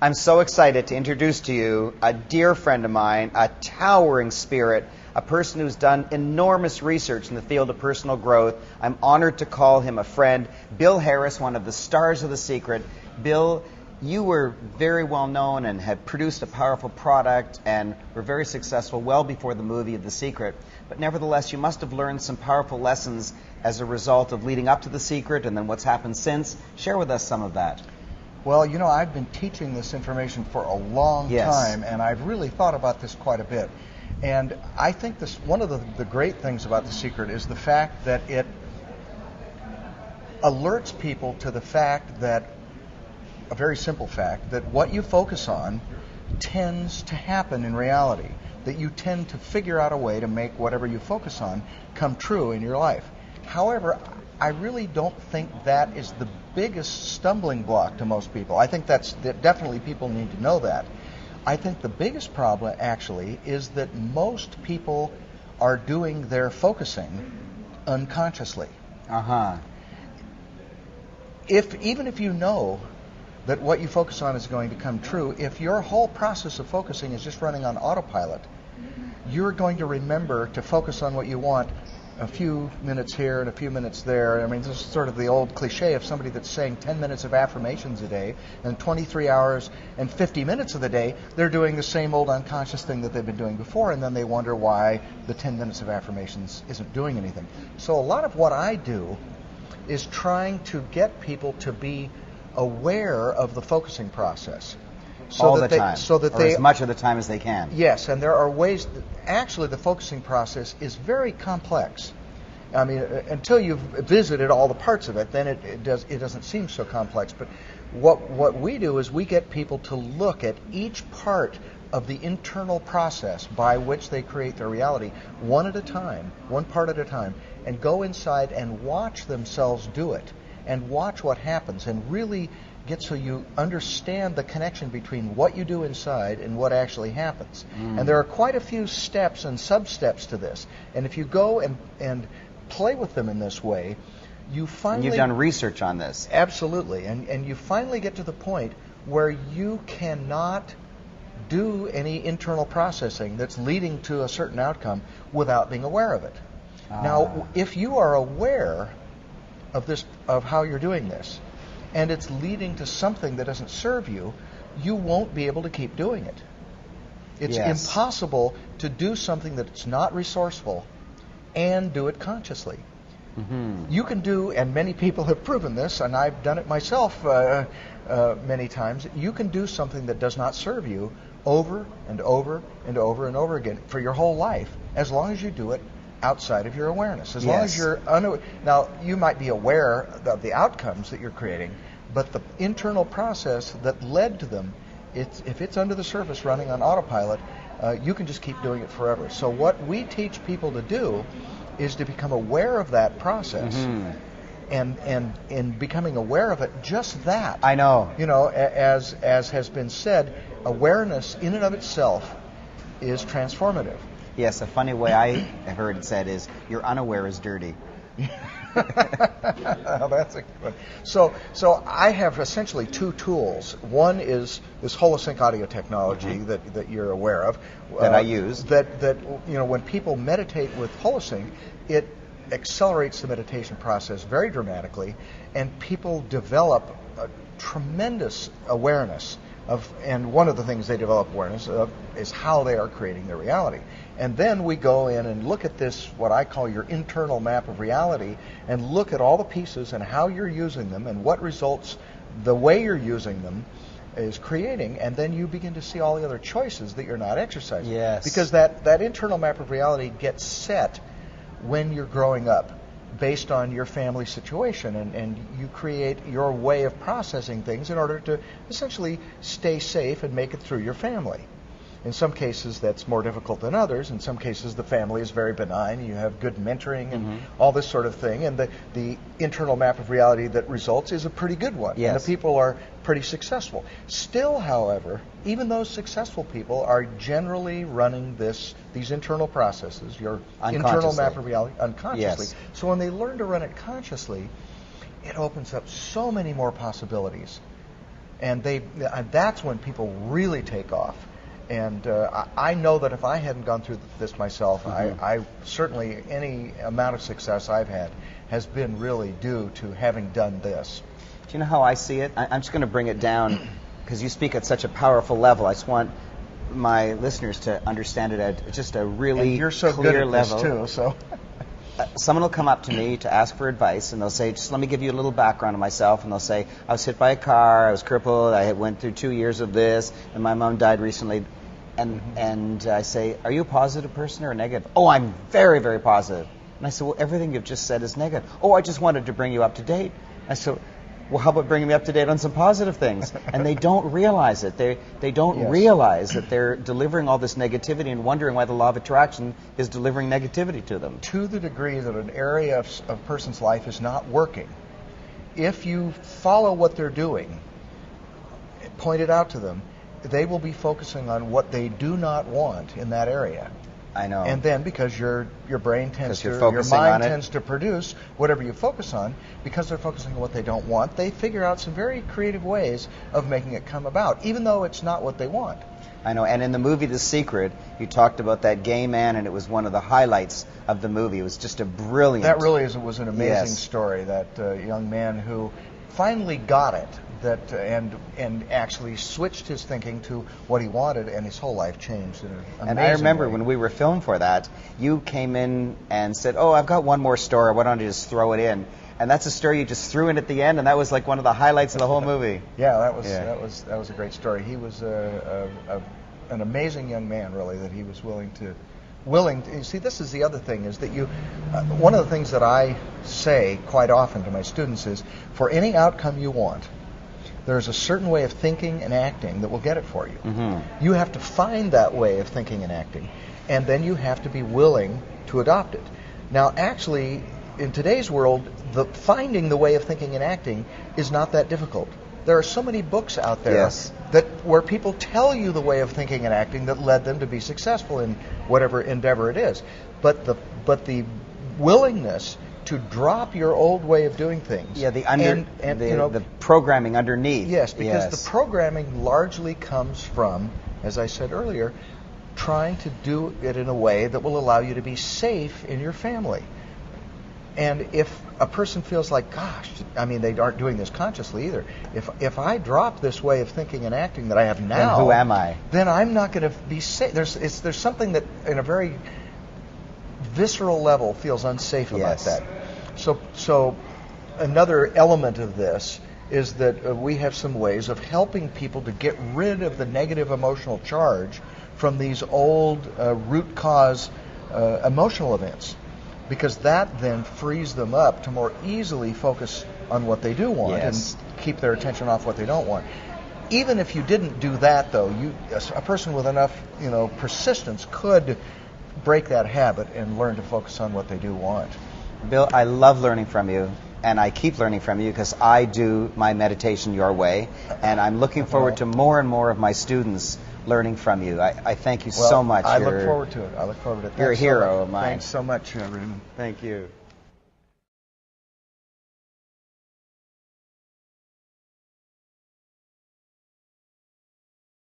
I'm so excited to introduce to you a dear friend of mine, a towering spirit, a person who's done enormous research in the field of personal growth. I'm honored to call him a friend. Bill Harris, one of the stars of The Secret. Bill, you were very well known and had produced a powerful product and were very successful well before the movie of The Secret. But nevertheless, you must have learned some powerful lessons as a result of leading up to The Secret and then what's happened since. Share with us some of that. Well, you know, I've been teaching this information for a long time, and I've really thought about this quite a bit. And I think this one of the great things about The Secret is the fact that it alerts people to the fact that, a very simple fact, that what you focus on tends to happen in reality, that you tend to figure out a way to make whatever you focus on come true in your life. However, I really don't think that is the biggest stumbling block to most people. I think that definitely people need to know that. I think the biggest problem actually is that most people are doing their focusing unconsciously. Even if you know that what you focus on is going to come true, if your whole process of focusing is just running on autopilot, you're going to remember to focus on what you want a few minutes here and a few minutes there. I mean, this is sort of the old cliche of somebody that's saying 10 minutes of affirmations a day, and 23 hours and 50 minutes of the day, they're doing the same old unconscious thing that they've been doing before, and then they wonder why the 10 minutes of affirmations isn't doing anything. So a lot of what I do is trying to get people to be aware of the focusing process. All the time, or as much of the time as they can. Yes, and there are ways. Actually, the focusing process is very complex. I mean, until you've visited all the parts of it, then it doesn't seem so complex. But what we do is we get people to look at each part of the internal process by which they create their reality, one at a time, one part at a time, and go inside and watch themselves do it, and watch what happens, and really get so you understand the connection between what you do inside and what actually happens. And there are quite a few steps and sub-steps to this. And if you go and play with them in this way, you finally... And you've done research on this. Absolutely. And you finally get to the point where you cannot do any internal processing that's leading to a certain outcome without being aware of it. Now, if you are aware of this, of how you're doing this, and it's leading to something that doesn't serve you, you won't be able to keep doing it. It's impossible to do something that's not resourceful and do it consciously. You can do, and many people have proven this, and I've done it myself many times, you can do something that does not serve you over and over and over and over again for your whole life, as long as you do it outside of your awareness. As long as you're now, you might be aware of the outcomes that you're creating, but the internal process that led to them, if it's under the surface running on autopilot, you can just keep doing it forever. So what we teach people to do is to become aware of that process. And in becoming aware of it, just that. I know. You know, as has been said, awareness in and of itself is transformative. Yes, a funny way I have heard it said is, you're unaware is dirty. That's a good one. So I have essentially two tools. One is this holosync audio technology that you're aware of. That I use. That you know, when people meditate with holosync, it accelerates the meditation process very dramatically, and people develop a tremendous awareness of, and one of the things they develop awareness of is how they are creating their reality. And then we go in and look at this, what I call your internal map of reality, and look at all the pieces and how you're using them and what results the way you're using them is creating, and then you begin to see all the other choices that you're not exercising. Yes. Because that internal map of reality gets set when you're growing up based on your family situation, and you create your way of processing things in order to essentially stay safe and make it through your family. In some cases, that's more difficult than others. In some cases, the family is very benign. You have good mentoring and all this sort of thing. And the internal map of reality that results is a pretty good one. Yes. And the people are pretty successful. Still, however, even those successful people are generally running these internal processes, your internal map of reality, unconsciously. Yes. So when they learn to run it consciously, it opens up so many more possibilities And that's when people really take off. And I know that if I hadn't gone through this myself, I certainly, any amount of success I've had has been really due to having done this. Do you know how I see it? I'm just going to bring it down because you speak at such a powerful level. I just want my listeners to understand it at just a really and you're so clear good at level. This too, so. Someone will come up to me to ask for advice, and they'll say, just let me give you a little background on myself. And they'll say, I was hit by a car, I was crippled, I went through 2 years of this, and my mom died recently. And I say, are you a positive person or a negative? Oh, I'm very, very positive. And I said, well, everything you've just said is negative. Oh, I just wanted to bring you up to date. I said, well, how about bringing me up to date on some positive things? And they don't realize it. They don't realize that they're delivering all this negativity and wondering why the law of attraction is delivering negativity to them. To the degree that an area of a person's life is not working, if you follow what they're doing, point it out to them, they will be focusing on what they do not want in that area. I know. And then because your brain tends to, your mind tends to produce whatever you focus on, because they're focusing on what they don't want, they figure out some very creative ways of making it come about, even though it's not what they want. I know. And in the movie The Secret, you talked about that gay man, and it was one of the highlights of the movie. It was just a brilliant... That really was an amazing story, that young man who finally got it. And actually switched his thinking to what he wanted, and his whole life changed in an amazing And I remember way. when we were filming for that, you came in and said, oh, I've got one more story, why don't I just throw it in? And that's a story you just threw in at the end, and that was like one of the highlights of the whole movie. Yeah, that was a great story. He was an amazing young man, really, that he was willing to. You see, this is the other thing, is that one of the things that I say quite often to my students is, for any outcome you want, there's a certain way of thinking and acting that will get it for you. Mm-hmm. You have to find that way of thinking and acting, and then you have to be willing to adopt it. Now, actually, in today's world, finding the way of thinking and acting is not that difficult. There are so many books out there where people tell you the way of thinking and acting that led them to be successful in whatever endeavor it is. But the willingness to drop your old way of doing things. Yeah, the programming underneath. Yes, because the programming largely comes from, as I said earlier, trying to do it in a way that will allow you to be safe in your family. And if a person feels like, gosh, I mean, they aren't doing this consciously either. If I drop this way of thinking and acting that I have now, then who am I? Then I'm not going to be safe. There's something that, in a very visceral level, feels unsafe about that. So another element of this is that we have some ways of helping people to get rid of the negative emotional charge from these old root cause emotional events, because that then frees them up to more easily focus on what they do want and keep their attention off what they don't want. Even if you didn't do that, though, a person with enough persistence could break that habit and learn to focus on what they do want. Bill, I love learning from you, and I keep learning from you because I do my meditation your way, and I'm looking forward to more and more of my students learning from you. I thank you so much. I look forward to it. You're a hero of mine. Thanks so much, Raymond. Thank you.